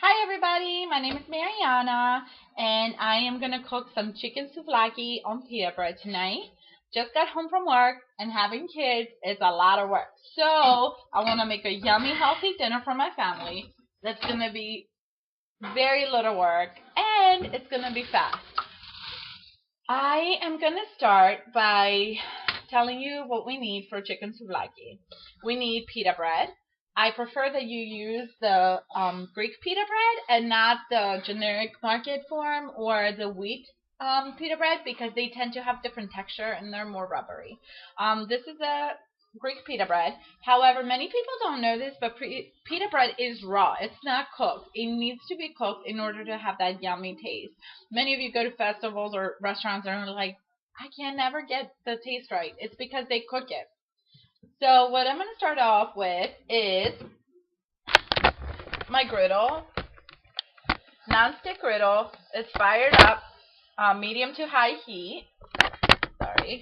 Hi everybody, my name is Marianna and I am going to cook some chicken souvlaki on pita bread tonight. Just got home from work and having kids is a lot of work. So I want to make a yummy healthy dinner for my family that's going to be very little work and it's going to be fast. I am going to start by telling you what we need for chicken souvlaki. We need pita bread. I prefer that you use the Greek pita bread and not the generic market form or the wheat pita bread because they tend to have different texture and they're more rubbery. This is a Greek pita bread. However, many people don't know this, but pita bread is raw. It's not cooked. It needs to be cooked in order to have that yummy taste. Many of you go to festivals or restaurants and are like, I can never get the taste right. It's because they cook it. So what I'm going to start off with is my griddle, non-stick griddle. It's fired up, medium to high heat. Sorry.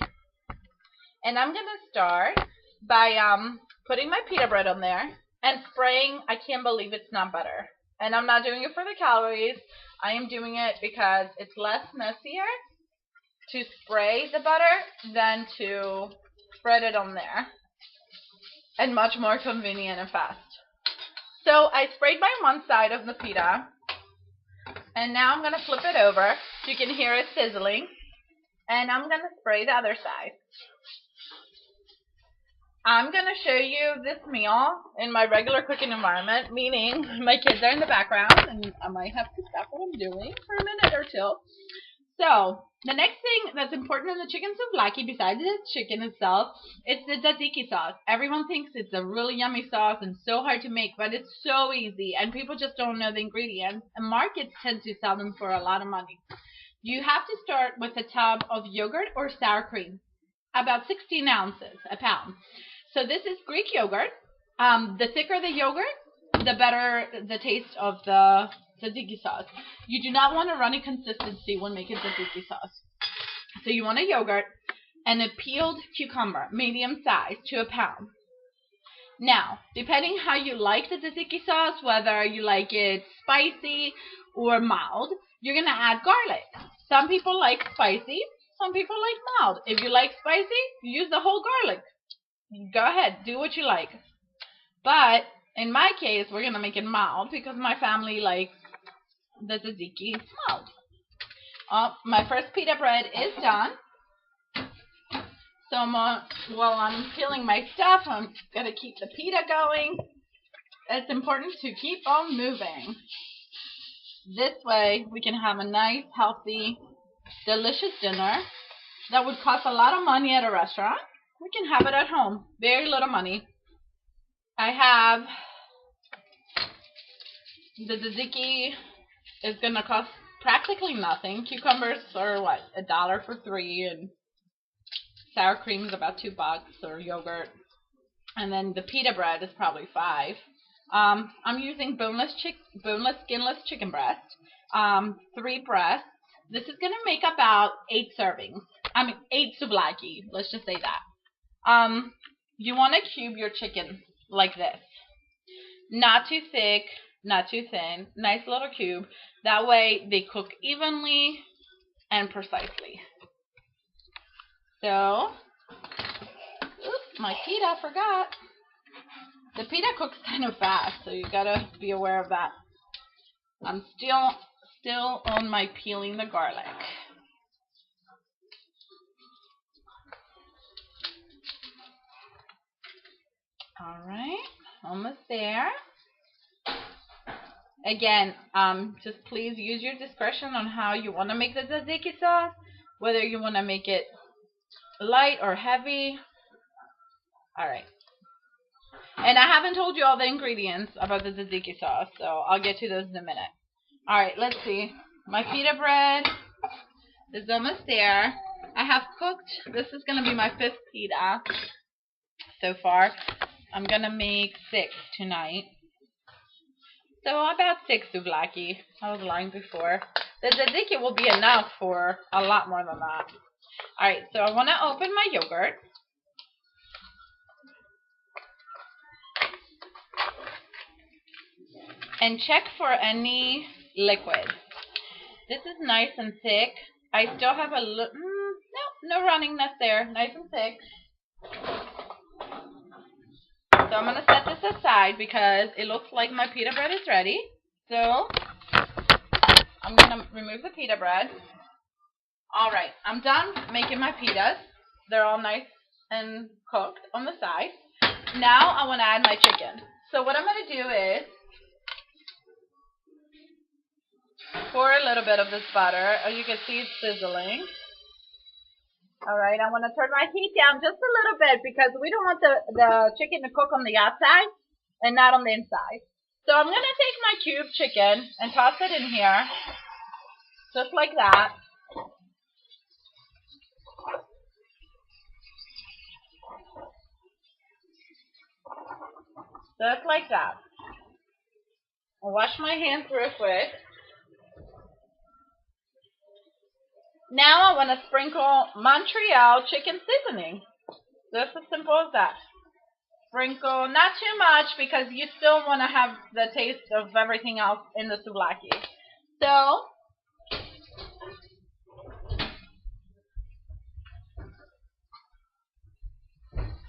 And I'm going to start by putting my pita bread on there and spraying. I can't believe it's not butter. And I'm not doing it for the calories. I am doing it because it's less messier to spray the butter than to spread it on there. And much more convenient and fast. So I sprayed my one side of the pita, and now I'm going to flip it over. You can hear it sizzling, and I'm going to spray the other side. I'm going to show you this meal in my regular cooking environment, meaning my kids are in the background, and I might have to stop what I'm doing for a minute or two. So, the next thing that's important in the chicken souvlaki, besides the chicken itself, is the tzatziki sauce. Everyone thinks it's a really yummy sauce and so hard to make, but it's so easy, and people just don't know the ingredients, and markets tend to sell them for a lot of money. You have to start with a tub of yogurt or sour cream, about 16 ounces, a pound. So this is Greek yogurt. The thicker the yogurt, the better the taste of the tzatziki sauce. You do not want a runny consistency when making tzatziki sauce. So you want a yogurt and a peeled cucumber, medium size, to a pound. Now, depending how you like the tzatziki sauce, whether you like it spicy or mild, you're going to add garlic. Some people like spicy, some people like mild. If you like spicy, use the whole garlic. Go ahead, do what you like. But in my case, we're going to make it mild because my family likes the tzatziki mild. My first pita bread is done. So while I'm peeling my stuff, I'm going to keep the pita going. It's important to keep on moving. This way, we can have a nice, healthy, delicious dinner that would cost a lot of money at a restaurant. We can have it at home. Very little money. I have the tzatziki is going to cost practically nothing. Cucumbers are what, $1 for 3, and sour cream is about $2, or yogurt. And then the pita bread is probably $5. I'm using boneless, skinless chicken breast. 3 breasts. This is going to make about 8 servings. 8 souvlaki. Let's just say that. You want to cube your chicken like this. Not too thick, not too thin. Nice little cube. That way they cook evenly and precisely. So, oops, my pita, I forgot. The pita cooks kind of fast, so you gotta be aware of that. I'm still on my peeling the garlic. Alright, almost there. Again, just please use your discretion on how you want to make the tzatziki sauce, whether you want to make it light or heavy. Alright. And I haven't told you all the ingredients about the tzatziki sauce, so I'll get to those in a minute. Alright, let's see. My pita bread is almost there. I have cooked, this is going to be my 5th pita so far. I'm going to make 6 tonight. So about 6 souvlaki. I was lying before. The tzatziki will be enough for a lot more than that. Alright, so I want to open my yogurt. and check for any liquid. This is nice and thick. I still have a little, no runningness there. Nice and thick. So I'm going to set this aside because it looks like my pita bread is ready. So I'm going to remove the pita bread. Alright, I'm done making my pitas. They're all nice and cooked on the side. Now I want to add my chicken. So what I'm going to do is pour a little bit of this butter. As you can see, it's sizzling. Alright, I want to turn my heat down just a little bit because we don't want the chicken to cook on the outside and not on the inside. So I'm going to take my cube chicken and toss it in here, just like that. Just like that. I'll wash my hands real quick. Now I want to sprinkle Montreal chicken seasoning. Just as simple as that. Sprinkle, not too much because you still want to have the taste of everything else in the souvlaki. So,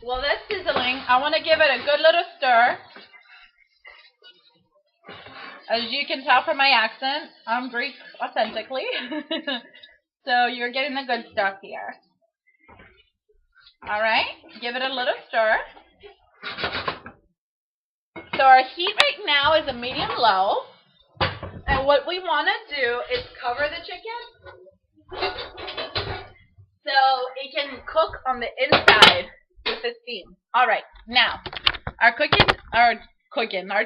while that's sizzling, I want to give it a good little stir. As you can tell from my accent, I'm Greek authentically. So you're getting the good stuff here. Alright, give it a little stir. So our heat right now is a medium-low. And what we want to do is cover the chicken so it can cook on the inside with the steam. Alright, now our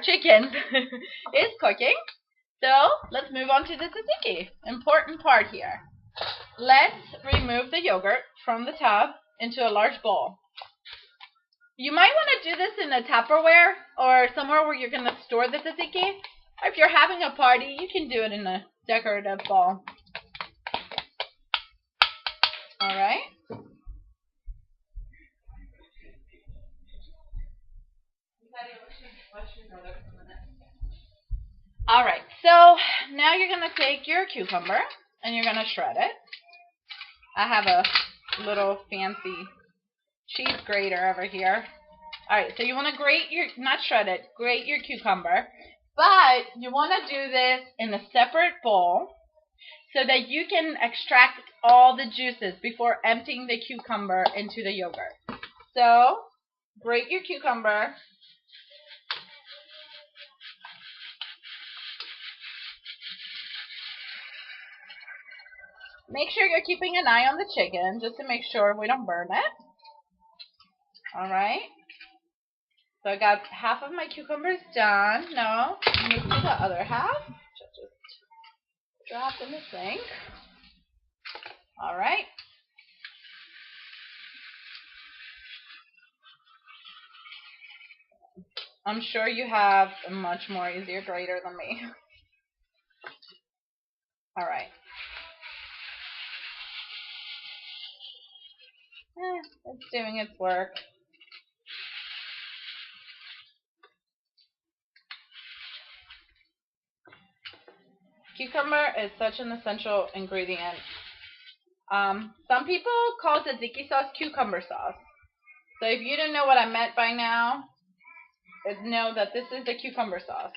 chicken is cooking. So let's move on to the tzatziki. Important part here. Let's remove the yogurt from the tub into a large bowl. You might want to do this in a Tupperware or somewhere where you're going to store the tzatziki. Or if you're having a party, you can do it in a decorative bowl. Alright. Alright, so now you're going to take your cucumber and you're going to shred it. I have a little fancy cheese grater over here. Alright, so you want to grate your, not shred it, grate your cucumber. But you want to do this in a separate bowl so that you can extract all the juices before emptying the cucumber into the yogurt. So, grate your cucumber. Make sure you're keeping an eye on the chicken just to make sure we don't burn it. Alright. So I got half of my cucumbers done. Now, move to the other half. Just drop in the sink. Alright. I'm sure you have a much more easier grater than me. Alright. It's doing its work. Cucumber is such an essential ingredient. Some people call tzatziki sauce cucumber sauce. So if you didn't know what I meant by now, know that this is the cucumber sauce.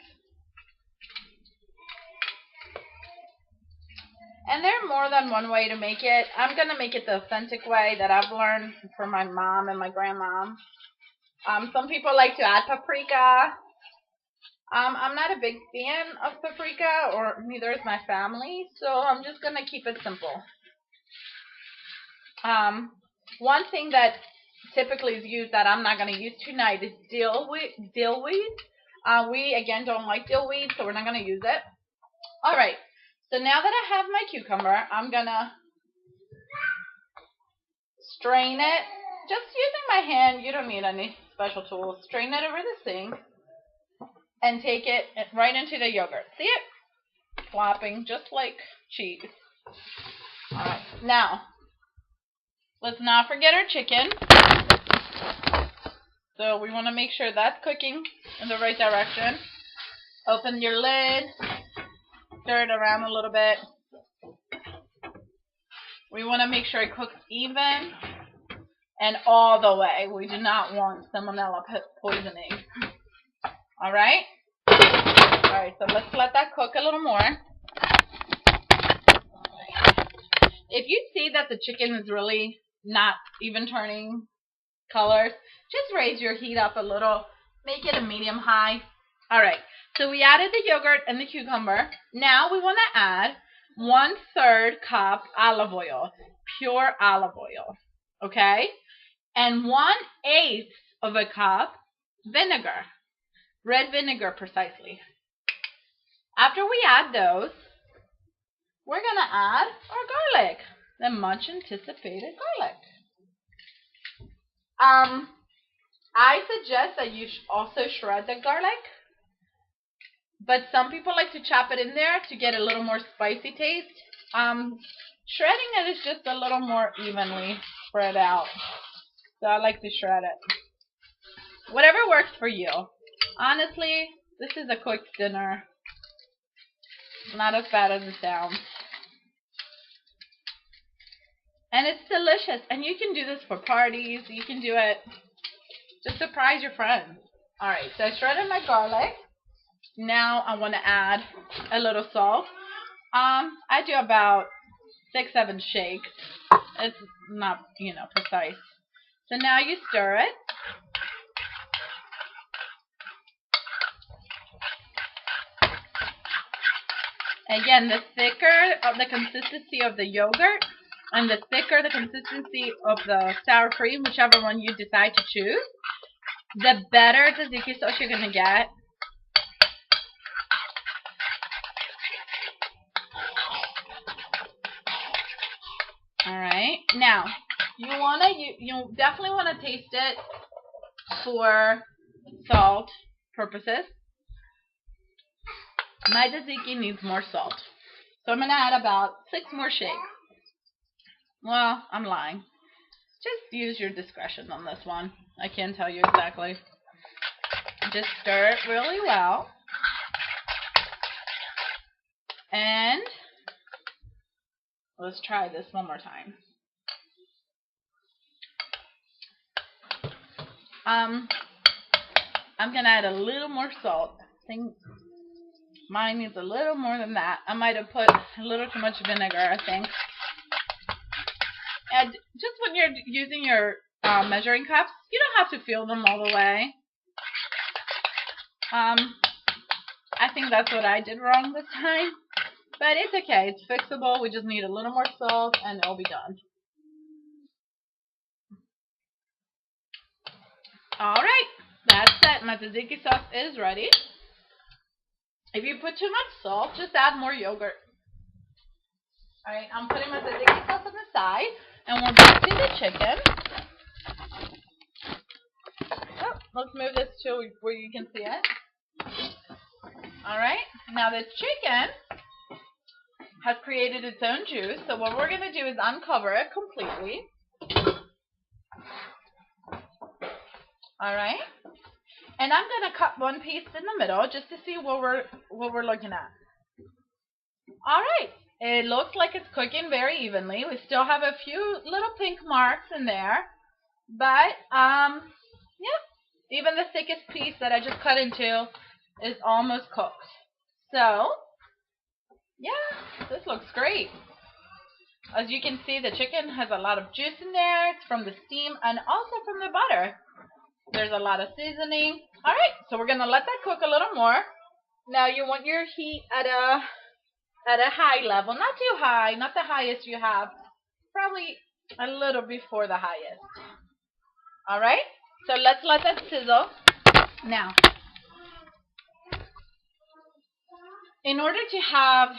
And there are more than one way to make it. I'm going to make it the authentic way that I've learned from my mom and my grandma. Some people like to add paprika. I'm not a big fan of paprika, or neither is my family, so I'm just going to keep it simple. One thing that typically is used that I'm not going to use tonight is dill weed. We, again, don't like dill weed, so we're not going to use it. Alright, so now that I have my cucumber, I'm going to strain it. Just using my hand, you don't need any special tools. Strain it over the sink and take it right into the yogurt. See it? Flopping just like cheese. Alright, now, let's not forget our chicken. So we want to make sure that's cooking in the right direction. Open your lid, stir it around a little bit. We want to make sure it cooks even and all the way. We do not want salmonella poisoning. All right? All right, so let's let that cook a little more. If you see that the chicken is really not even turning colors, just raise your heat up a little. Make it a medium high. All right, so we added the yogurt and the cucumber. Now we want to add 1/3 cup olive oil, pure olive oil, okay? And 1/8 of a cup vinegar, red vinegar precisely. After we add those, we're going to add our garlic, the much anticipated garlic. I suggest that you also shred the garlic, but some people like to chop it in there to get a little more spicy taste. Shredding it is just a little more evenly spread out, so I like to shred it. Whatever works for you. Honestly, this is a quick dinner. Not as bad as it sounds. And it's delicious. And you can do this for parties. You can do it to surprise your friends. Alright, so I shredded my garlic. Now I want to add a little salt. I do about 6-7 shakes. It's not, precise. So now you stir it. Again, the thicker the consistency of the yogurt and the thicker the consistency of the sour cream, whichever one you decide to choose, the better tzatziki sauce you're going to get. Alright, now, you definitely want to taste it for salt purposes. My tzatziki needs more salt. So I'm going to add about 6 more shakes. Well, I'm lying. Just use your discretion on this one. I can't tell you exactly. Just stir it really well. And let's try this one more time. I'm going to add a little more salt. I think mine needs a little more than that. I might have put a little too much vinegar, I think. And just when you're using your measuring cups, you don't have to fill them all the way. I think that's what I did wrong this time. But it's okay. It's fixable. We just need a little more salt and it'll be done. Alright. That's it. My tzatziki sauce is ready. If you put too much salt, just add more yogurt. Alright, I'm putting my tzatziki sauce on the side. And we're back to the chicken. Oh, let's move this to where you can see it. Alright, now the chicken has created its own juice. So what we're going to do is uncover it completely. Alright. And I'm going to cut one piece in the middle just to see what we're looking at. Alright. It looks like it's cooking very evenly. We still have a few little pink marks in there. But, yeah. Even the thickest piece that I just cut into is almost cooked. So, yeah, this looks great. As you can see, the chicken has a lot of juice in there. It's from the steam and also from the butter. There's a lot of seasoning. Alright, so we're going to let that cook a little more. Now you want your heat at a high level. Not too high, not the highest you have. Probably a little before the highest. Alright, so let's let that sizzle. Now, in order to have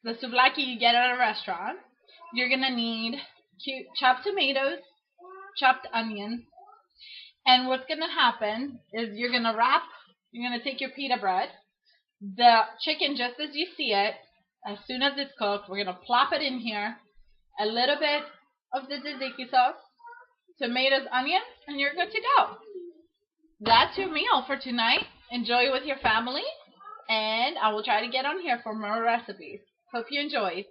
the souvlaki you get at a restaurant, you're going to need chopped tomatoes, chopped onions, and what's going to happen is you're going to take your pita bread, the chicken just as you see it, as soon as it's cooked, we're going to plop it in here, a little bit of the tzatziki sauce, tomatoes, onions, and you're good to go. That's your meal for tonight. Enjoy it with your family. And I will try to get on here for more recipes. Hope you enjoyed.